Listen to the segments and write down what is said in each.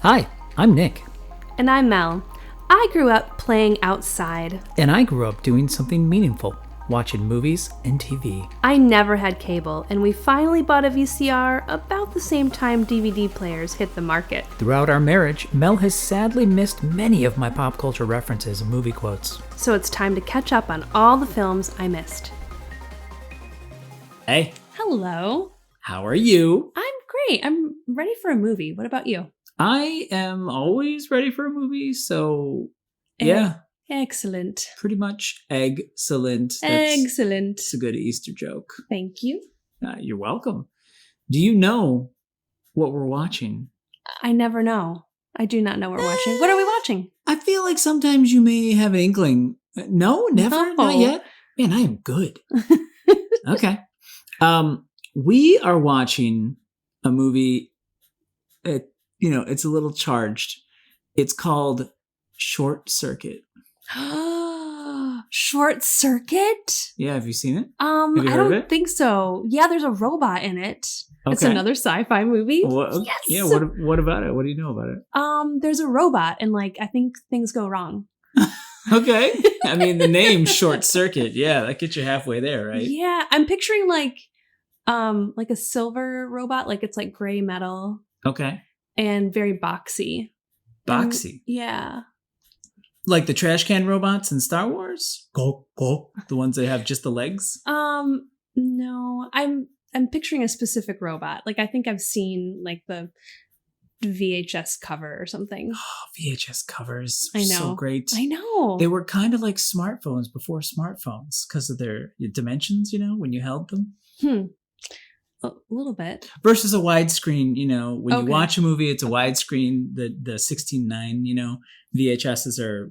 Hi, I'm Nick. And I'm Mel. I grew up playing outside. And I grew up doing something meaningful, watching movies and TV. I never had cable, and we finally bought a VCR about the same time DVD players hit the market. Throughout our marriage, Mel has sadly missed many of my pop culture references and movie quotes. So it's time to catch up on all the films I missed. Hey. Hello. How are you? I'm great. I'm ready for a movie. What about you? I am always ready for a movie, so yeah. Excellent. Pretty much excellent. Excellent. It's a good Easter joke. Thank you. You're welcome. Do you know what we're watching? I never know. I do not know what we're watching. What are we watching? I feel like sometimes you may have an inkling. No, never? No. Not yet? Man, I am good. Okay. We are watching a movie. It's a little charged. It's called Short Circuit. Short Circuit? Yeah, have you seen it? I don't think so. Yeah, there's a robot in it. Okay. It's another sci-fi movie. Yes. Yeah, what about it? What do you know about it? There's a robot and I think things go wrong. Okay. I mean, the name Short Circuit, yeah, that gets you halfway there, right? Yeah, I'm picturing like a silver robot, like it's like gray metal. Okay. And very boxy. Boxy? Yeah. Like the trash can robots in Star Wars? Go. The ones that have just the legs? No. I'm picturing a specific robot. Like I think I've seen like the VHS cover or something. Oh, VHS covers. I know. So great. I know. They were kind of like smartphones before smartphones because of their dimensions, when you held them. A little bit. Versus a widescreen, when you watch a movie, it's a widescreen. The 16:9, VHSs are,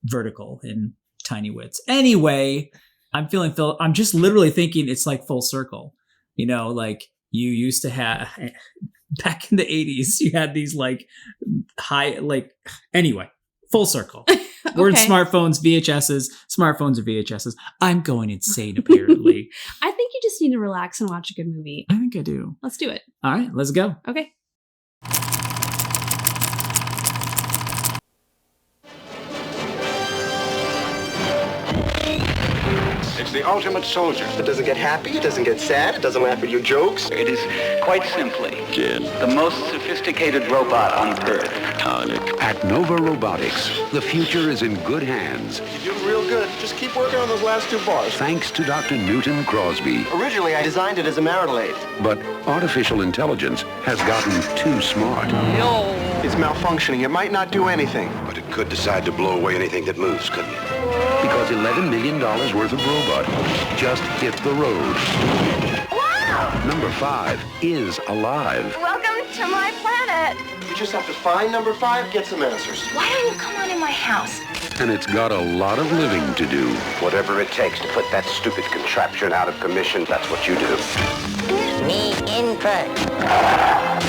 vertical in tiny widths. Anyway, I'm just literally thinking it's like full circle. Like you used to have, back in the 80s, you had these like high, anyway, full circle. Okay. We're in smartphones, VHSs. Smartphones are VHSs. I'm going insane, apparently. I think you just need to relax and watch a good movie. I think I do. Let's do it. All right, let's go. Okay. It's the ultimate soldier. It doesn't get happy, it doesn't get sad, it doesn't laugh at your jokes. It is quite simply the most sophisticated robot on Earth. At Nova Robotics, the future is in good hands. You're doing real good. Just keep working on those last 2 bars. Thanks to Dr. Newton Crosby. Originally, I designed it as a marital aid. But artificial intelligence has gotten too smart. No. It's malfunctioning. It might not do anything. But it could decide to blow away anything that moves, couldn't it? Because $11 million worth of robot just hit the road. Wow! Number 5 is alive. Welcome to my planet. You just have to find number 5, get some answers. Why don't you come on in my house? And it's got a lot of living to do. Whatever it takes to put that stupid contraption out of commission, that's what you do. Need input.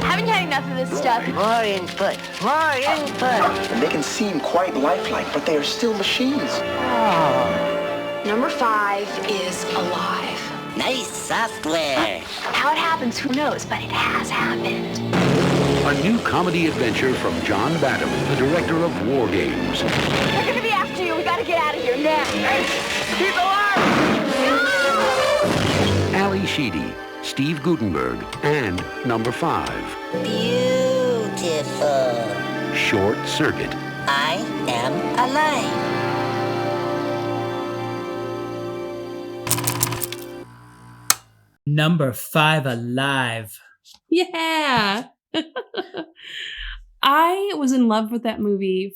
Haven't you had enough of this stuff? More input. More input. And they can seem quite lifelike, but they are still machines. Oh. Number 5 is alive. Nice software. How it happens, who knows, but it has happened. A new comedy adventure from John Badham, the director of War Games. They're gonna be after you. We gotta get out of here now. Hey, keep alive! No! Ally Sheedy, Steve Guttenberg, and Number 5. Beautiful. Short Circuit. I am alive. Number 5 alive. Yeah. I was in love with that movie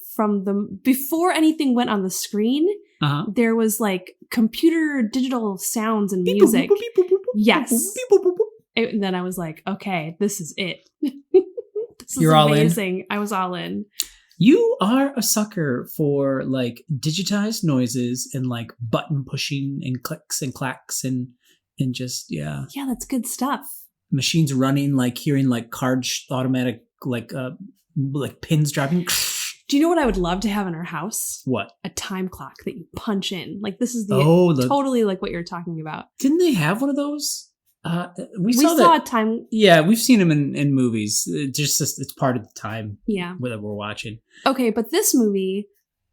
before anything went on the screen. Uh-huh. There was like computer digital sounds and music. Yes. And then I was like, okay, this is it. This is amazing. I was all in. You are a sucker for like digitized noises and like button pushing and clicks and clacks and just, yeah. Yeah, that's good stuff. Machines running, like hearing like automatic, like pins dropping. Do you know what I would love to have in our house? What? A time clock that you punch in. Like this is totally like what you're talking about. Didn't they have one of those? We saw a time. Yeah, we've seen him in movies. It's part of the time. Yeah, that we're watching. Okay, but this movie,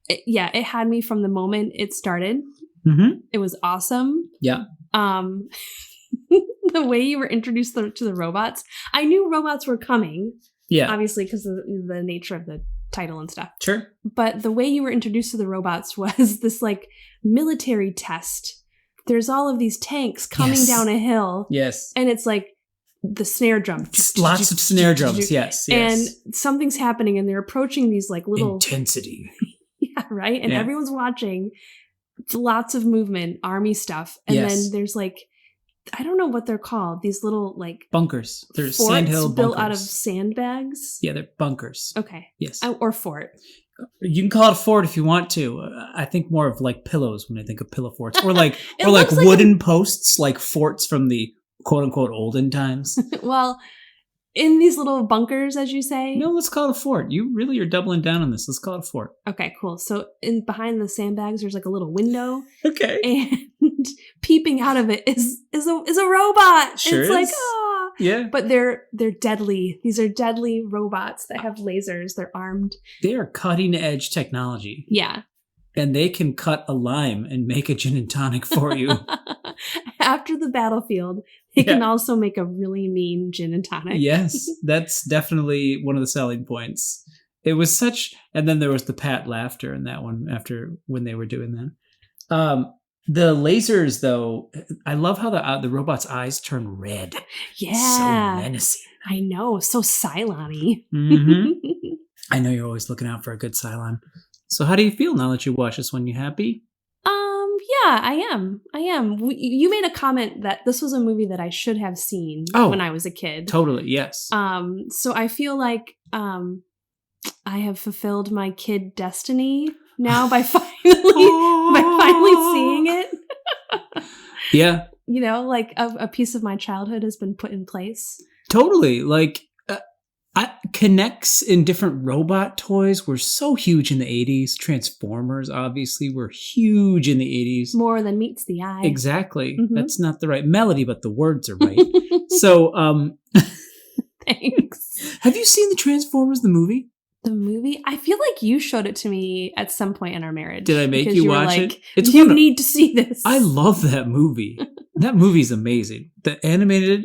it had me from the moment it started. Mm-hmm. It was awesome. Yeah. The way you were introduced to the robots, I knew robots were coming. Yeah, obviously because of the nature of the title and stuff. Sure. But the way you were introduced to the robots was this like military test. There's all of these tanks coming down a hill. Yes. And it's like the snare drum. Just lots of snare drums. Yes. And something's happening and they're approaching these like little intensity. Yeah, right? And everyone's watching. Lots of movement, army stuff. And then there's like, I don't know what they're called. These little like bunkers. There's forts sandhill bunkers built out of sandbags. Yeah, they're bunkers. Okay. Yes. Or fort. You can call it a fort if you want to. I think more of like pillows when I think of pillow forts, or like wooden posts, like forts from the quote unquote olden times. Well, in these little bunkers, as you say. No, let's call it a fort. You really are doubling down on this. Let's call it a fort. Okay, cool. So behind the sandbags, there's like a little window. Okay. And peeping out of it is a robot. Sure it's is. Like, ah. Yeah. But they're deadly. These are deadly robots that have lasers. They're armed. They are cutting edge technology. Yeah. And they can cut a lime and make a gin and tonic for you. After the battlefield, they can also make a really mean gin and tonic. Yes, that's definitely one of the selling points. It was such, and then there was the pat laughter in that one after when they were doing that. The lasers, though, I love how the robot's eyes turn red. Yeah, so menacing. I know, so Cylon-y. Mm-hmm. I know you're always looking out for a good Cylon. So how do you feel now that you watch this one? You happy? Yeah, I am. You made a comment that this was a movie that I should have seen when I was a kid. Totally, yes. So I feel like I have fulfilled my kid destiny now by finally seeing it. Yeah. You know, like a piece of my childhood has been put in place. Totally. Like connects in different robot toys were so huge in the 80s. Transformers, obviously, were huge in the 80s. More than meets the eye. Exactly. Mm-hmm. That's not the right melody, but the words are right. So, thanks. Have you seen the Transformers, the movie? The movie? I feel like you showed it to me at some point in our marriage. Did I make you watch it? You need to see this. I love that movie. That movie's amazing. The animated,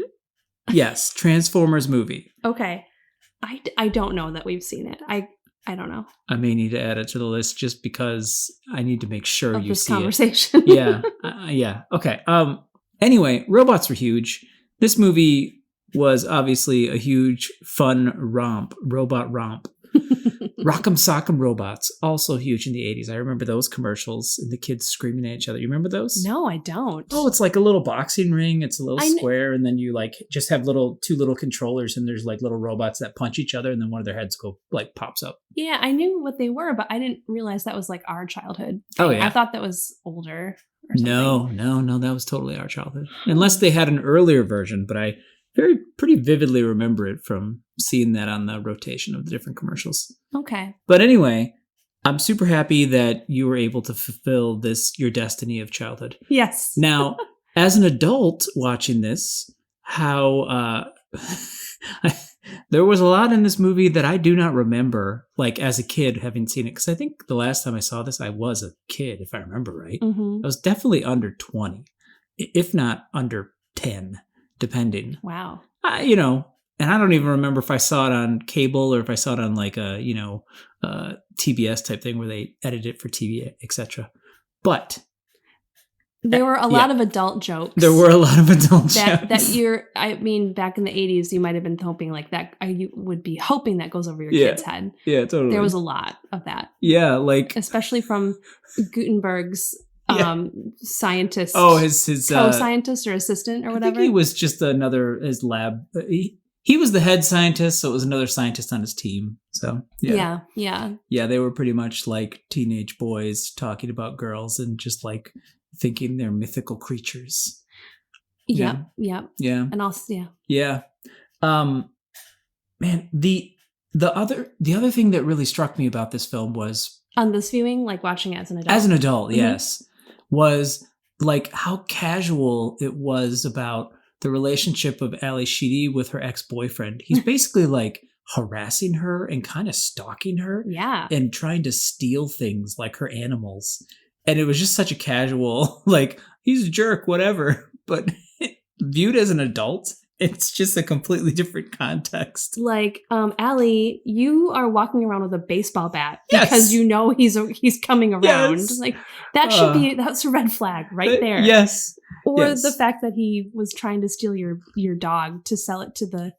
yes, Transformers movie. Okay. I don't know that we've seen it. I don't know. I may need to add it to the list just because I need to make sure you see conversation. it. Yeah. Yeah. Okay. Anyway, robots were huge. This movie was obviously a huge fun robot romp. Rock'em Sock'em Robots, also huge in the 80s. I remember those commercials and the kids screaming at each other. You remember those? No, I don't. Oh, it's like a little boxing ring. It's a little square, and then you like just have two little controllers, and there's like little robots that punch each other, and then one of their heads pops up. Yeah, I knew what they were, but I didn't realize that was like our childhood. Oh yeah, I thought that was older. Or something. No, that was totally our childhood. Unless they had an earlier version, but I pretty vividly remember it from seeing that on the rotation of the different commercials. Okay. But anyway, I'm super happy that you were able to fulfill your destiny of childhood. Yes. Now, as an adult watching this, how there was a lot in this movie that I do not remember, like as a kid having seen it. Because I think the last time I saw this, I was a kid, if I remember right. Mm-hmm. I was definitely under 20, if not under 10. Depending. Wow. And I don't even remember if I saw it on cable or if I saw it on like a, TBS type thing where they edited it for TV, etc. But there were a lot of adult jokes. There were a lot of adult jokes. Back in the 80s, you might have been hoping like that. You would be hoping that goes over your kid's head. Yeah, totally. There was a lot of that. Yeah, like especially from Gutenberg's scientist. Oh, his co-scientist or assistant or whatever. I think he was just his lab. He was the head scientist, so it was another scientist on his team. So yeah, they were pretty much like teenage boys talking about girls and just like thinking they're mythical creatures. Yeah. And also, yeah. Man, the other thing that really struck me about this film was on this viewing, like watching it as an adult. As an adult, mm-hmm. Yes. Was like how casual it was about the relationship of Ally Sheedy with her ex-boyfriend. He's basically like harassing her and kind of stalking her. Yeah. And trying to steal things like her animals. And it was just such a casual, like, he's a jerk, whatever. But viewed as an adult, it's just a completely different context. Like, Allie, you are walking around with a baseball bat because you know he's coming around. Yes. Like, that's a red flag right there. Yes. Or the fact that he was trying to steal your dog to sell it to the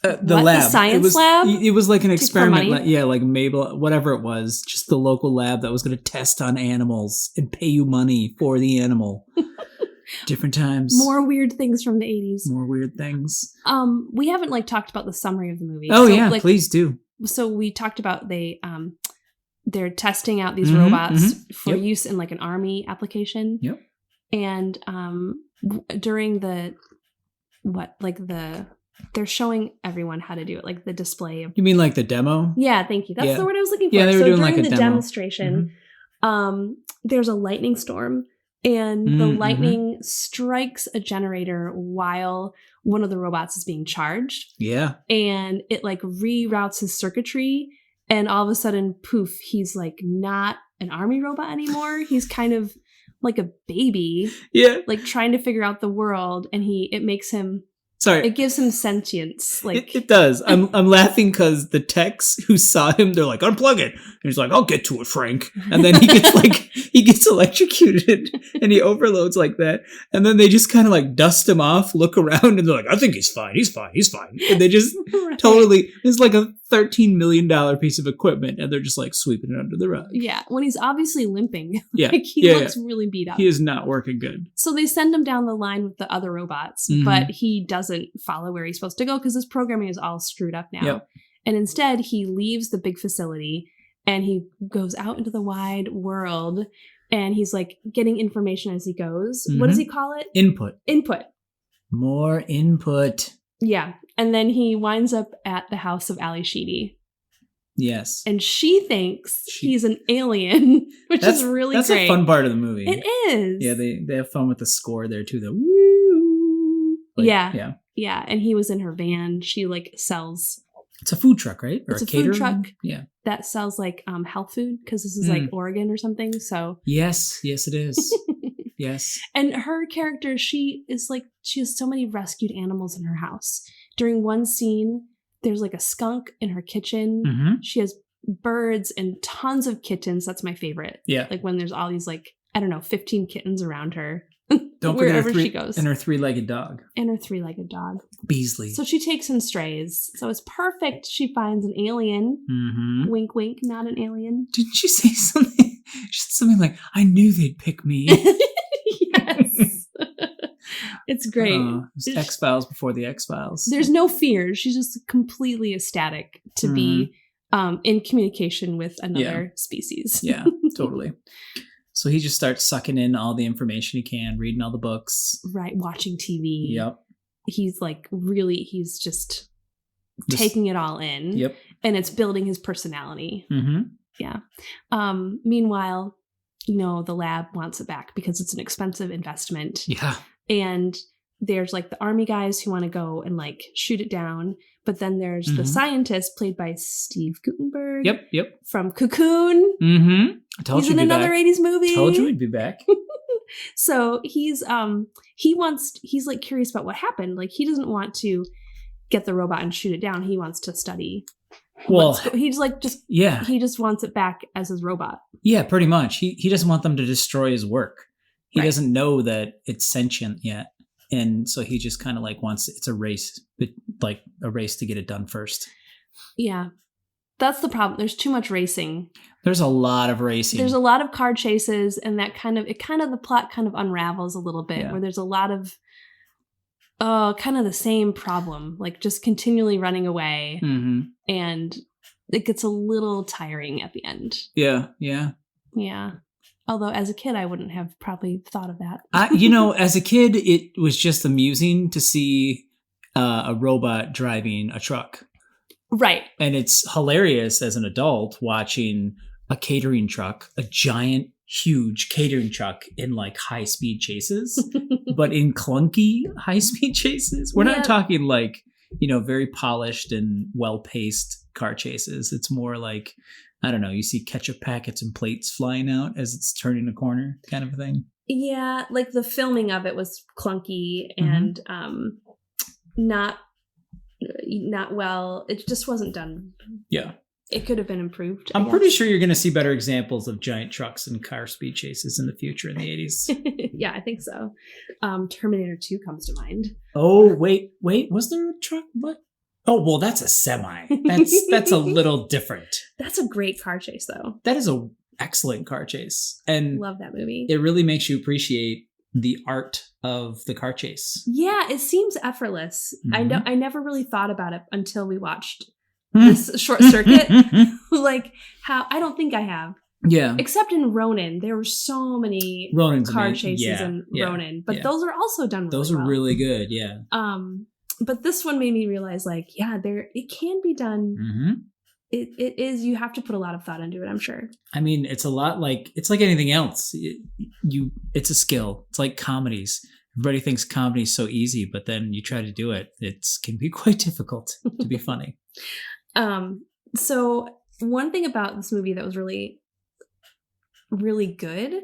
lab. The science lab? It was like an experiment. Like Mabel, whatever it was, just the local lab that was going to test on animals and pay you money for the animal. Different times. More weird things from the 80s. More weird things. We haven't talked about the summary of the movie. Oh, so, please do. So we talked about they're testing out these robots for use in like an army application. Yep. And during they're showing everyone how to do it, like the display of. You mean like the demo? Yeah, thank you. That's the word I was looking for. Yeah, they were doing like a demo. demonstration. There's a lightning storm, and the lightning strikes a generator while one of the robots is being charged. Yeah. And it like reroutes his circuitry, and all of a sudden, poof, he's like not an army robot anymore. He's kind of like a baby. Yeah. Like trying to figure out the world, and it makes him. Sorry. It gives him sentience. Like it does. I'm laughing because the techs who saw him, they're like, unplug it. And he's like, I'll get to it, Frank. And then he gets electrocuted and he overloads like that. And then they just kind of like dust him off, look around, and they're like, I think he's fine. He's fine. He's fine. And they just totally, it's like a $13 million piece of equipment. And they're just like sweeping it under the rug. Yeah. When he's obviously limping. Yeah. Like he looks really beat up. He is not working good. So they send him down the line with the other robots, but he doesn't follow where he's supposed to go because his programming is all screwed up now. Yep. And instead he leaves the big facility and he goes out into the wide world and he's like getting information as he goes. What does he call it? Input. More input. Yeah. And then he winds up at the house of Ally Sheedy. Yes. And she thinks he's an alien, which is really great. That's a fun part of the movie. It is. Yeah, they have fun with the score there too. The woo. Yeah, and he was in her van. She like sells. It's a food truck, right? Or it's a catering? food truck. Yeah, that sells like health food because this is like Oregon or something. So yes, it is. Yes, and her character, she has so many rescued animals in her house. During one scene, there's like a skunk in her kitchen. She has birds and tons of kittens. That's my favorite. Yeah, like when there's all these 15 kittens around her. Don't wherever forget she goes. And her three-legged dog. Beasley. So she takes in strays. So it's perfect. She finds an alien. Wink, wink, not an alien. Didn't she say something? She said something like, I knew they'd pick me. Yes. It's great. It's X-Files before the X-Files. There's no fear. She's just completely ecstatic to be in communication with another species. Yeah, totally. So he just starts sucking in all the information he can, reading all the books. Right, watching TV. Yep. He's just taking it all in. Yep. And it's building his personality. Yeah. Meanwhile, the lab wants it back because it's an expensive investment. Yeah. And there's the army guys who want to go and shoot it down. But then there's the scientist played by Steve Guttenberg. Yep. From Cocoon. I told he's you in another back. 80s movie. Told you he'd be back. So he's curious about what happened. He doesn't want to get the robot and shoot it down. He wants to study. Well, he just wants it back as his robot. Yeah, pretty much. He doesn't want them to destroy his work. He doesn't know that it's sentient yet. And so he just kind of wants, it's a race, but a race to get it done first. Yeah. That's the problem. There's too much racing. There's a lot of racing. There's a lot of car chases, and that the plot kind of unravels a little bit, where there's a lot of kind of the same problem, just continually running away, and it gets a little tiring at the end. Yeah. Although as a kid, I wouldn't have probably thought of that. As a kid, it was just amusing to see a robot driving a truck. Right. And it's hilarious as an adult watching a catering truck, a giant huge catering truck in like high speed chases, but in clunky high speed chases. We're not talking like, very polished and well paced car chases. It's more like, I don't know, you see ketchup packets and plates flying out as it's turning a corner kind of a thing. Yeah, like the filming of it was clunky and not well. It just wasn't done. Yeah. It could have been improved. I'm pretty sure you're going to see better examples of giant trucks and car speed chases in the future in the 80s. Yeah, I think so. Terminator 2 comes to mind. Oh, wait. Was there a truck? What? Oh, well, that's a semi. That's a little different. That's a great car chase, though. That is a excellent car chase. And love that movie. It really makes you appreciate the art of the car chase. Yeah, it seems effortless. I never really thought about it until we watched this Short Circuit. Like how I don't think I have. Yeah. Except in Ronin. There were so many car chases in Ronin. But those are also done really well. Those are really good, yeah. But this one made me realize, like, it can be done. Mm-hmm. It is, you have to put a lot of thought into it, I'm sure. I mean, it's like anything else. It's a skill. It's like comedies. Everybody thinks comedy is so easy, but then you try to do it. It can be quite difficult to be funny. So one thing about this movie that was really, really good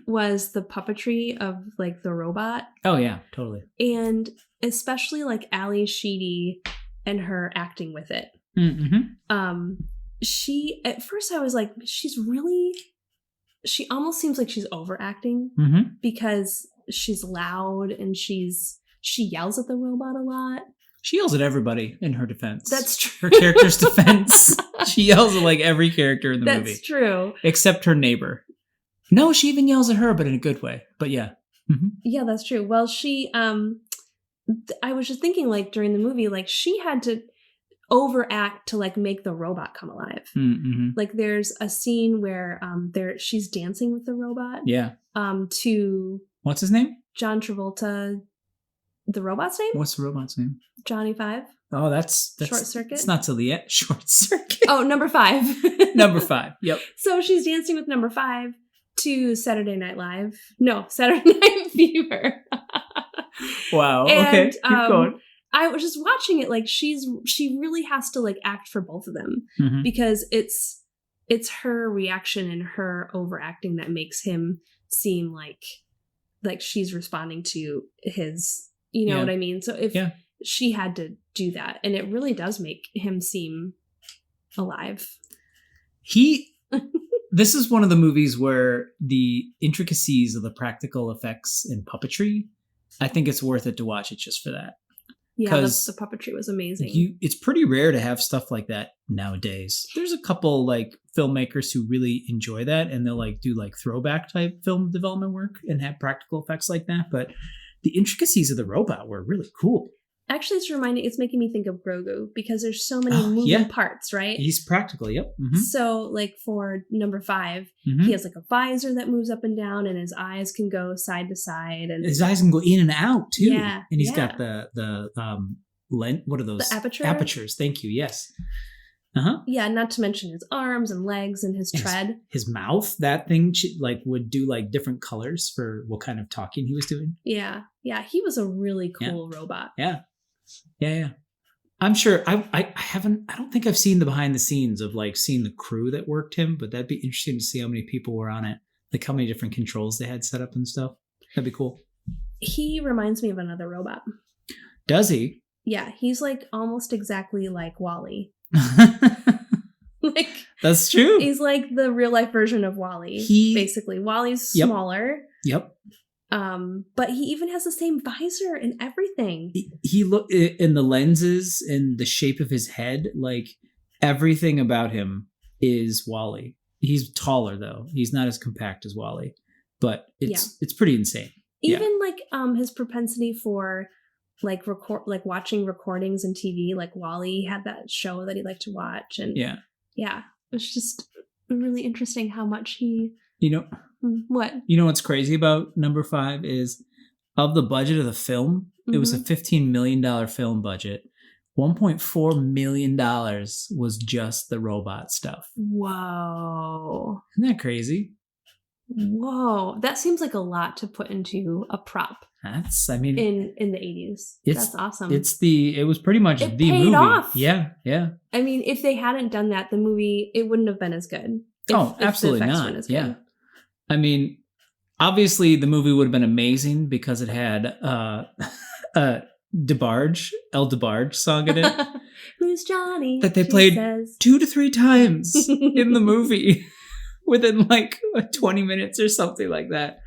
was the puppetry of like the robot. Oh yeah, totally. And especially like Ally Sheedy and her acting with it. Mm-hmm. She, at first I was like, she almost seems like she's overacting because she's loud and she yells at the robot a lot. She yells at everybody in her defense. That's true. Her character's defense. She yells at like every character in the movie. That's true. Except her neighbor. No, she even yells at her, but in a good way. But yeah. Mm-hmm. Yeah, that's true. Well, she, I was just thinking like during the movie, like she had to overact to like make the robot come alive. Mm-hmm. Like there's a scene where she's dancing with the robot. Yeah. To what's his name? John Travolta. The robot's name? What's the robot's name? Johnny 5. Oh, that's Short Circuit. It's not till the end. Short Circuit. Oh, number 5. Number 5. Yep. So she's dancing with number 5 to Saturday Night Live. No, Saturday Night Fever. Wow. And, okay. Keep going. I was just watching it like she really has to like act for both of them because it's her reaction and her overacting that makes him seem like she's responding to his, you know what I mean? So if she had to do that, and it really does make him seem alive. This is one of the movies where the intricacies of the practical effects and puppetry, I think it's worth it to watch it just for that. Yeah, the puppetry was amazing. It's pretty rare to have stuff like that nowadays. There's a couple like filmmakers who really enjoy that, and they'll like do like throwback type film development work and have practical effects like that. But the intricacies of the robot were really cool. Actually, it's making me think of Grogu because there's so many moving parts, right? He's practical, yep. Mm-hmm. So, like for number 5, he has like a visor that moves up and down, and his eyes can go side to side, and his eyes can go in and out too. Yeah, and he's got the what are those? The aperture? Apertures. Thank you. Yes. Yeah, not to mention his arms and legs and his tread. His mouth, that thing like would do like different colors for what kind of talking he was doing. Yeah. Yeah, he was a really cool robot. Yeah. Yeah. I'm sure I don't think I've seen the behind the scenes of like seeing the crew that worked him, but that'd be interesting to see how many people were on it, like how many different controls they had set up and stuff. That'd be cool. He reminds me of another robot. Does he? Yeah, he's like almost exactly like WALL-E. Like that's true. He's like the real life version of WALL-E. Basically, WALL-E's smaller. Yep. But he even has the same visor and everything. He look in the lenses and the shape of his head, like everything about him is WALL-E. He's taller though. He's not as compact as WALL-E, but it's pretty insane. Even like his propensity for like watching recordings and TV, like WALL-E had that show that he liked to watch, and it's just really interesting how much he. What? You know what's crazy about number 5 is of the budget of the film, it was a $15 million film budget. $1.4 million was just the robot stuff. Whoa. Isn't that crazy? Whoa, that seems like a lot to put into a prop. That's, I mean, in the 80s. That's awesome. It was pretty much it the paid movie. Off. Yeah. I mean, if they hadn't done that, the movie, it wouldn't have been as good. Absolutely not. Yeah. I mean, obviously the movie would have been amazing because it had DeBarge, DeBarge song in it. Who's Johnny? That they played 2 to 3 times in the movie within like 20 minutes or something like that.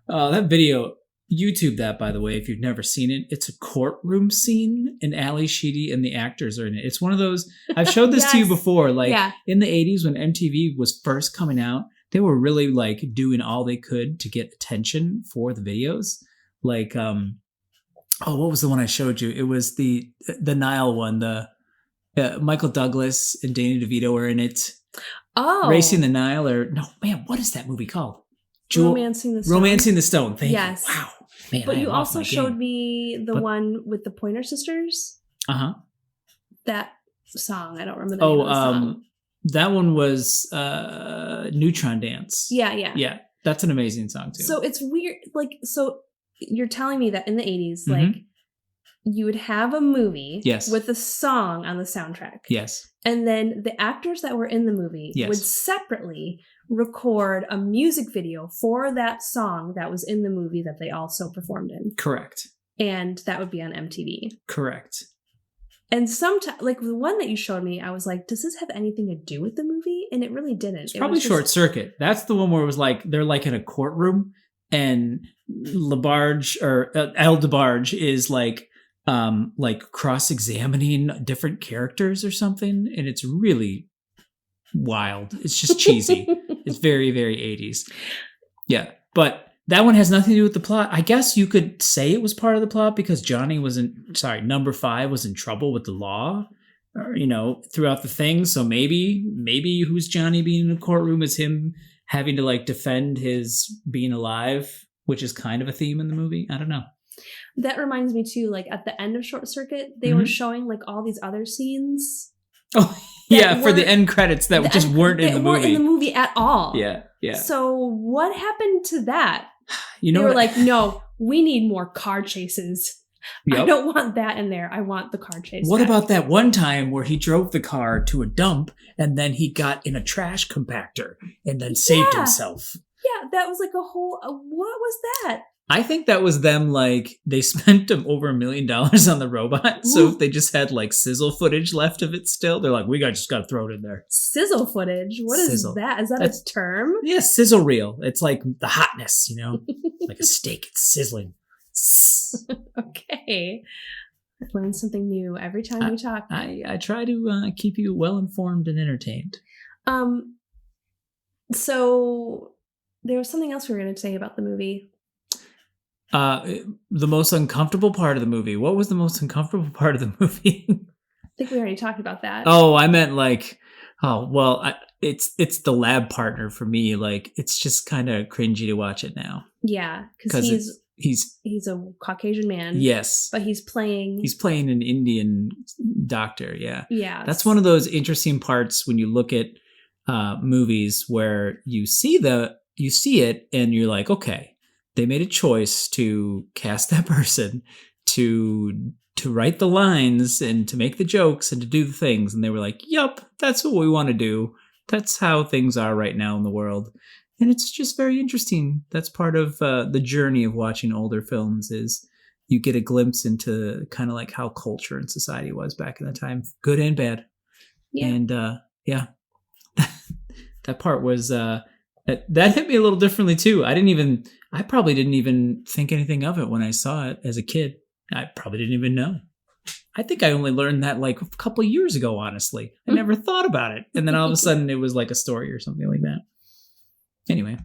That video, YouTube that, by the way, if you've never seen it. It's a courtroom scene, and Ally Sheedy and the actors are in it. It's one of those, I've showed this to you before, like in the 80s when MTV was first coming out, they were really like doing all they could to get attention for the videos. Like, what was the one I showed you? It was the Nile one, the Michael Douglas and Danny DeVito were in it. Oh. Racing the Nile, or no, man, what is that movie called? Romancing the Stone. Romancing the Stone. Thank you. Wow. Man, but you also showed me the one with the Pointer Sisters. That song, I don't remember the name of the song. That one was Neutron Dance. Yeah. That's an amazing song too. So it's weird. Like, so you're telling me that in the 80s, like, you would have a movie with a song on the soundtrack. Yes. And then the actors that were in the movie would separately record a music video for that song that was in the movie that they also performed in. Correct. And that would be on MTV. Correct. And sometimes, like the one that you showed me, I was like, does this have anything to do with the movie? And it really didn't. It's probably Short Circuit. That's the one where it was like, they're like in a courtroom and DeBarge or DeBarge is like cross-examining different characters or something. And it's really wild. It's just cheesy. It's very, very 80s. Yeah. But that one has nothing to do with the plot. I guess you could say it was part of the plot because number 5 was in trouble with the law, or, throughout the thing. So maybe Who's Johnny being in a courtroom is him having to like defend his being alive, which is kind of a theme in the movie. I don't know. That reminds me too, like at the end of Short Circuit, they were showing like all these other scenes. Oh, yeah, for the end credits that just weren't in the movie. Weren't in the movie at all. Yeah. So what happened to that? They were like, no, we need more car chases. Yep. I don't want that in there. I want the car chase. What about that one time where he drove the car to a dump and then he got in a trash compactor and then saved himself? Yeah, that was like a whole... what was that? I think that was them, like, they spent over $1 million on the robot. Ooh. So if they just had, like, sizzle footage left of it still, they're like, just got to throw it in there. Sizzle footage? What is that? Is that a term? Yeah, sizzle reel. It's like the hotness, like a steak. It's sizzling. Okay. I learn something new every time we talk. I try to keep you well-informed and entertained. So there was something else we were going to say about the movie. The most uncomfortable part of the movie. What was the most uncomfortable part of the movie? I think we already talked about that. Oh, I meant like, it's the lab partner for me. Like, it's just kind of cringy to watch it now. Yeah, because he's a Caucasian man. Yes, but he's playing an Indian doctor. Yeah, yeah. That's one of those interesting parts when you look at movies where you see it and you're like, okay. They made a choice to cast that person to write the lines and to make the jokes and to do the things. And they were like, yup, that's what we want to do. That's how things are right now in the world. And it's just very interesting. That's part of the journey of watching older films is you get a glimpse into kind of like how culture and society was back in the time, good and bad. Yeah. And that part was... That hit me a little differently too. I probably didn't even think anything of it when I saw it as a kid. I probably didn't even know. I think I only learned that like a couple of years ago, honestly. I never thought about it. And then all of a sudden it was like a story or something like that. Anyway,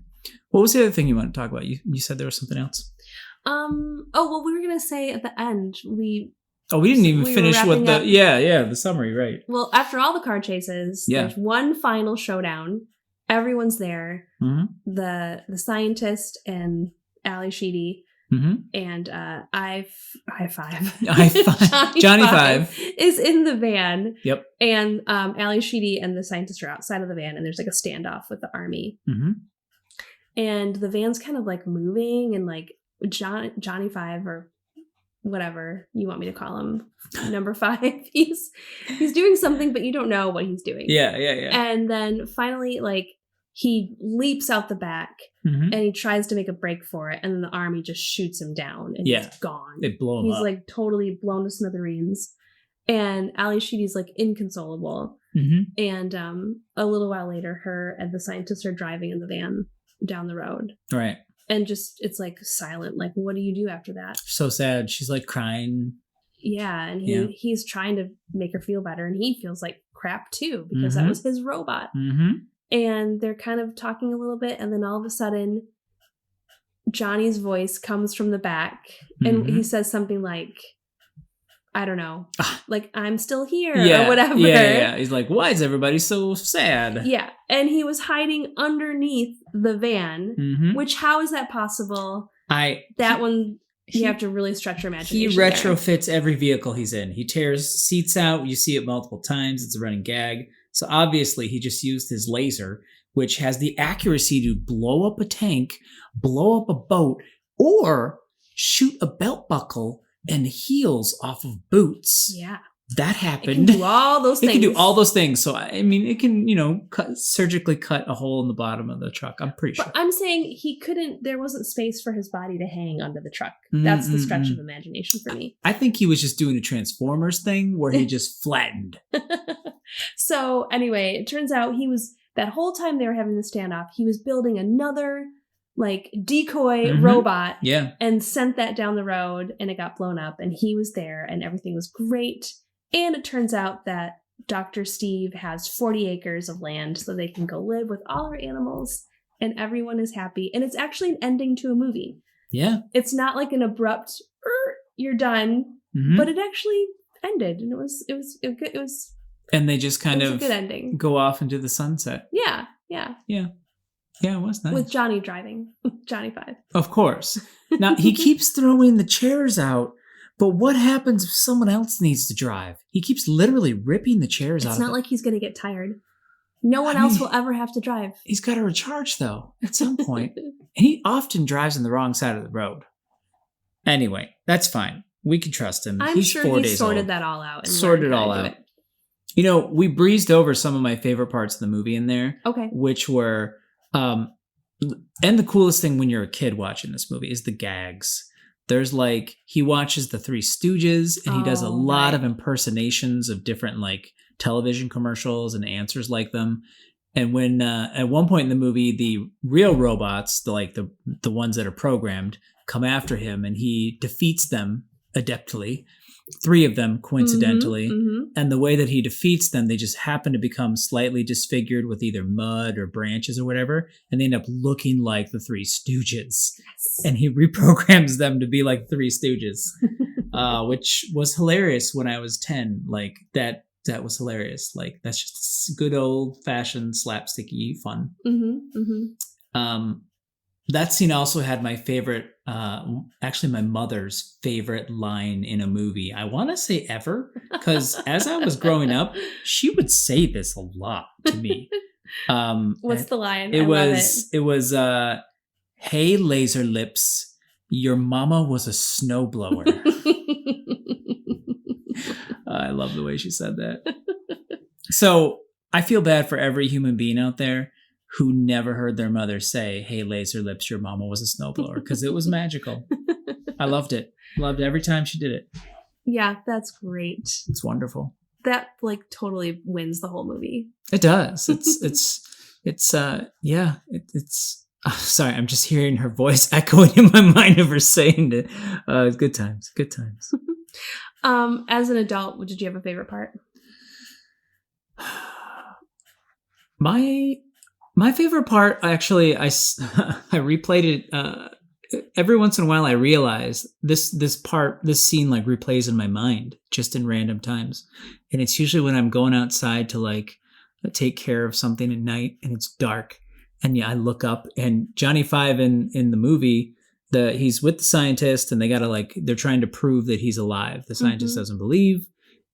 what was the other thing you wanted to talk about? You said there was something else. We were going to say at the end, we didn't even finish with the summary, right? Well, after all the car chases, there's one final showdown. Everyone's there. Mm-hmm. The scientist and Ally Sheedy and High Five. Johnny Five is in the van. Yep. And Ally Sheedy and the scientist are outside of the van, and there's like a standoff with the army. Mm-hmm. And the van's kind of like moving, and like Johnny 5 or whatever you want me to call him, number 5, he's doing something, but you don't know what he's doing. Yeah. And then finally, like, he leaps out the back and he tries to make a break for it, and then the army just shoots him down and he's gone. They blow him up. He's like totally blown to smithereens. And Ally Sheedy's like inconsolable. And a little while later, her and the scientists are driving in the van down the road. Right. And just, it's like silent. Like, what do you do after that? So sad. She's like crying. Yeah. And he's trying to make her feel better. And he feels like crap too, because that was his robot. And they're kind of talking a little bit. And then all of a sudden, Johnny's voice comes from the back. And he says something like, I don't know, like, I'm still here or whatever. Yeah. He's like, why is everybody so sad? Yeah. And he was hiding underneath the van, which, how is that possible? You have to really stretch your imagination. He retrofits every vehicle he's in. He tears seats out. You see it multiple times. It's a running gag. So obviously he just used his laser, which has the accuracy to blow up a tank, blow up a boat, or shoot a belt buckle and heels off of boots. Yeah. That happened. It can do all those things. It can do all those things. So, I mean, it can, surgically cut a hole in the bottom of the truck. I'm pretty sure. But I'm saying there wasn't space for his body to hang under the truck. That's the stretch of imagination for me. I think he was just doing a Transformers thing where he just flattened. So anyway, it turns out that whole time they were having the standoff, he was building another like decoy robot and sent that down the road, and it got blown up, and he was there and everything was great. And it turns out that Dr. Steve has 40 acres of land so they can go live with all her animals, and everyone is happy. And it's actually an ending to a movie. Yeah. It's not like an abrupt, you're done, but it actually ended, and it was good. And they just kind of a good ending. Go off into the sunset. Yeah. Yeah, it was nice. With Johnny driving. Johnny 5. Of course. Now, he keeps throwing the chairs out, but what happens if someone else needs to drive? He keeps literally ripping the chairs out. It's not like he's going to get tired. No one else will ever have to drive. He's got to recharge, though, at some point. And he often drives on the wrong side of the road. Anyway, that's fine. We can trust him. I'm sure he sorted that all out. Sorted it all out. We breezed over some of my favorite parts of the movie in there. Okay. Which were... and the coolest thing when you're a kid watching this movie is the gags. There's like, he watches the Three Stooges and he does a lot of impersonations of different like television commercials and answers like them. And when at one point in the movie, the real robots, the ones that are programmed, come after him and he defeats them adeptly. 3 of them, coincidentally. And the way that he defeats them, they just happen to become slightly disfigured with either mud or branches or whatever. And they end up looking like the Three Stooges. Yes. And he reprograms them to be like Three Stooges, which was hilarious when I was 10. Like that was hilarious. Like that's just good old fashioned slapsticky fun. That scene also had my favorite, actually my mother's favorite line in a movie. I want to say ever, because as I was growing up, she would say this a lot to me. What's the line? It was, hey, laser lips, your mama was a snowblower. I love the way she said that. So I feel bad for every human being out there who never heard their mother say, hey, laser lips, your mama was a snowblower, because it was magical. I loved it. Loved every time she did it. Yeah, that's great. It's wonderful. That like totally wins the whole movie. It does. It's sorry, I'm just hearing her voice echoing in my mind of her saying it. Good times. As an adult, did you have a favorite part? My favorite part, actually, I replayed it every once in a while. I realize this scene like replays in my mind just in random times, and it's usually when I'm going outside to like take care of something at night and it's dark, and I look up and Johnny 5 in the movie, he's with the scientist and they're trying to prove that he's alive. The scientist doesn't believe,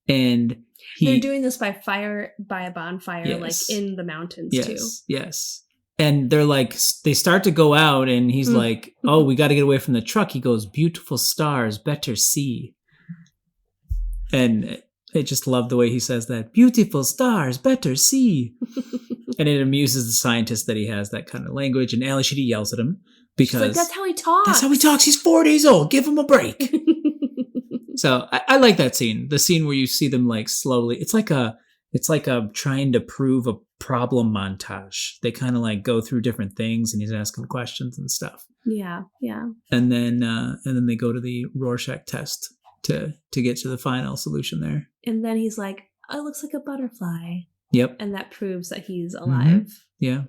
and they're doing this by a bonfire, like in the mountains too. Yes. And they're like, they start to go out, and he's like, "Oh, we got to get away from the truck." He goes, "Beautiful stars, better see." And I just love the way he says that. "Beautiful stars, better see." And it amuses the scientist that he has that kind of language. And Ally Sheedy yells at him because She's like, that's how he talks. That's how he talks. He's 4 days old. Give him a break. So I like that scene. The scene where you see them like slowly. It's like a trying to prove a problem montage. They kind of like go through different things, and he's asking questions and stuff. Yeah, yeah. And then they go to the Rorschach test to get to the final solution there. And then he's like, "Oh, it looks like a butterfly." Yep. And that proves that he's alive. Yeah.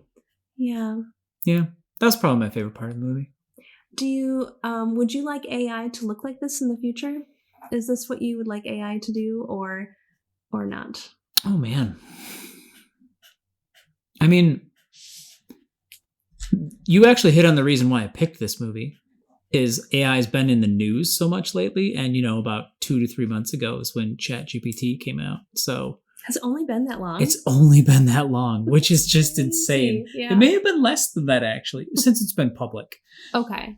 Yeah. Yeah. That's probably my favorite part of the movie. Do you would you like AI to look like this in the future? Is this what you would like AI to do, or not? Oh man. I mean, you actually hit on the reason why I picked this movie. Is AI has been in the news so much lately, and about 2 to 3 months ago is when ChatGPT came out. So has it only been that long? It's only been that long, which is just insane. Yeah. It may have been less than that actually, since it's been public. Okay.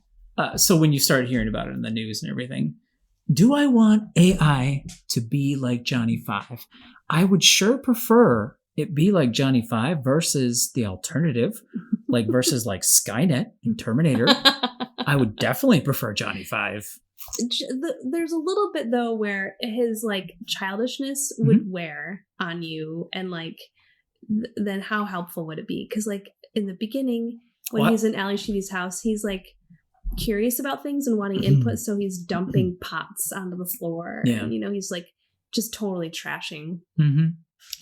So when you started hearing about it in the news and everything, do I want AI to be like Johnny Five? I would sure prefer it be like Johnny Five versus the alternative, like versus like Skynet and Terminator. I would definitely prefer Johnny Five. There's a little bit though where his like childishness would wear on you, and like then how helpful would it be? Because like in the beginning when he's in Ally Sheedy's house, he's like curious about things and wanting input, so he's dumping pots onto the floor. Yeah. And he's like just totally trashing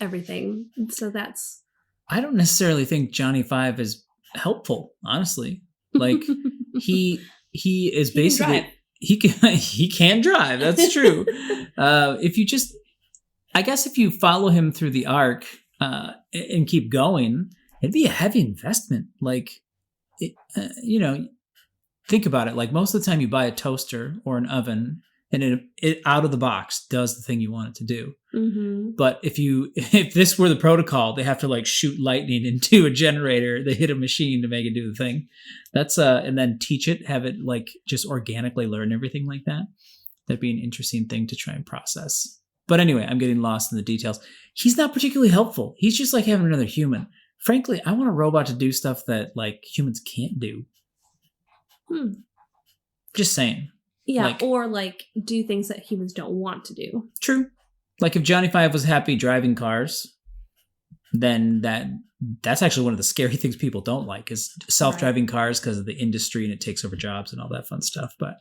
everything. So that's, I don't necessarily think Johnny Five is helpful, honestly. Like he is basically he can drive. That's true. If you just, I guess if you follow him through the arc and keep going, it'd be a heavy investment. Like, think about it. Like most of the time you buy a toaster or an oven and it out of the box does the thing you want it to do. But if this were the protocol, they have to like shoot lightning into a generator. They hit a machine to make it do the thing. That's and then teach it, have it like just organically learn everything like that. That'd be an interesting thing to try and process. But anyway, I'm getting lost in the details. He's not particularly helpful. He's just like having another human. Frankly, I want a robot to do stuff that like humans can't do. Just saying. Yeah, or like do things that humans don't want to do. True. Like if Johnny Five was happy driving cars, then that's actually one of the scary things people don't like is self-driving cars because of the industry and it takes over jobs and all that fun stuff. But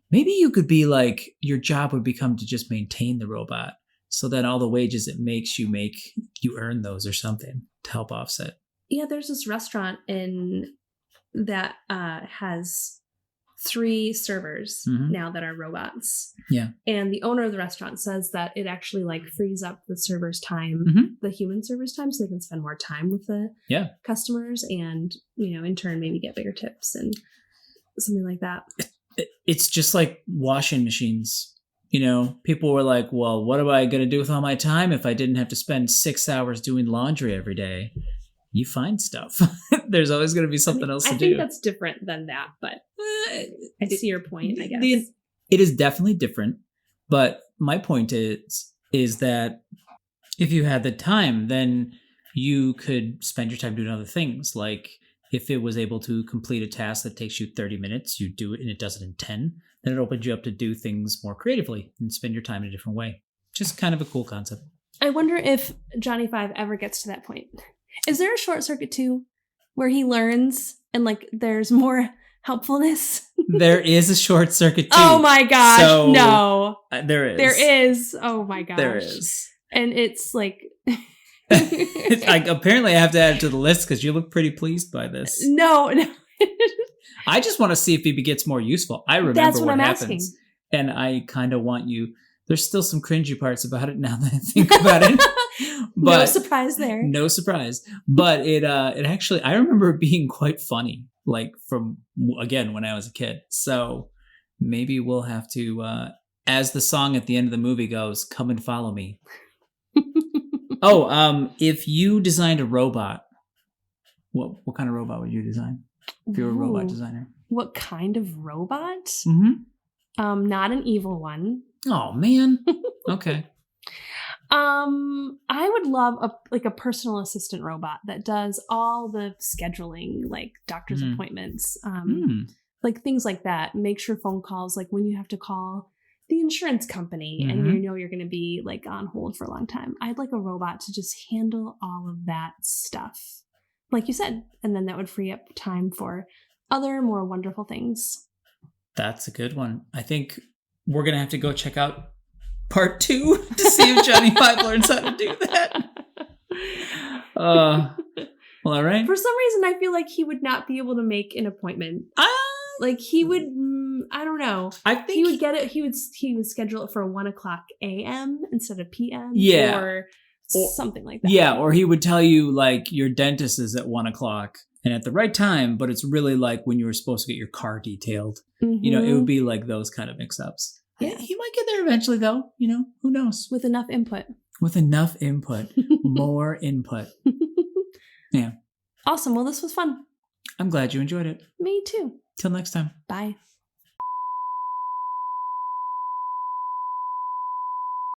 maybe you could be like, your job would become to just maintain the robot. So then all the wages it makes, you earn those or something to help offset. Yeah, there's this restaurant that has 3 servers now that are robots. Yeah. And the owner of the restaurant says that it actually like frees up the servers' time, the human servers' time, so they can spend more time with the customers and, in turn maybe get bigger tips and something like that. It's just like washing machines. People were like, well, what am I going to do with all my time if I didn't have to spend 6 hours doing laundry every day? You find stuff. There's always going to be something else to do. I think that's different than that, but I see your point, I guess. It is definitely different, but my point is that if you had the time, then you could spend your time doing other things. Like if it was able to complete a task that takes you 30 minutes, you do it and it does it in 10, then it opens you up to do things more creatively and spend your time in a different way. Just kind of a cool concept. I wonder if Johnny Five ever gets to that point. Is there a Short Circuit 2 where he learns and like there's more helpfulness? There is a Short Circuit 2. Oh my gosh, so, no. There is. There is. Oh my gosh. There is. And it's like... apparently I have to add it to the list because you look pretty pleased by this. No. I just want to see if he gets more useful. I remember what happens. Asking. And I kind of want you... There's still some cringy parts about it now that I think about it. But no surprise there. No surprise. But it actually, I remember it being quite funny, like from, again, when I was a kid. So maybe we'll have to, as the song at the end of the movie goes, come and follow me. If you designed a robot, What kind of robot would you design if you were a robot designer? What kind of robot? Mm-hmm. Not an evil one. Oh man. Okay. I would love a personal assistant robot that does all the scheduling, like doctor's appointments, like things like that. Make sure phone calls, like when you have to call the insurance company and you know you're going to be like on hold for a long time. I'd like a robot to just handle all of that stuff, like you said, and then that would free up time for other more wonderful things. That's a good one. I think we're going to have to go check out part 2 to see if Johnny Five learns how to do that. Well, all right. For some reason, I feel like he would not be able to make an appointment. Like he would, I don't know. I think he would get it. He would schedule it for 1:00 a.m. instead of p.m. Yeah, or something like that. Yeah, or he would tell you like your dentist is at 1:00 and at the right time, but it's really like when you were supposed to get your car detailed. You know, it would be like those kind of mix-ups. Yeah, he might get there eventually, though. You know, who knows? With enough input. More input. Yeah. Awesome. Well, this was fun. I'm glad you enjoyed it. Me too. Till next time. Bye.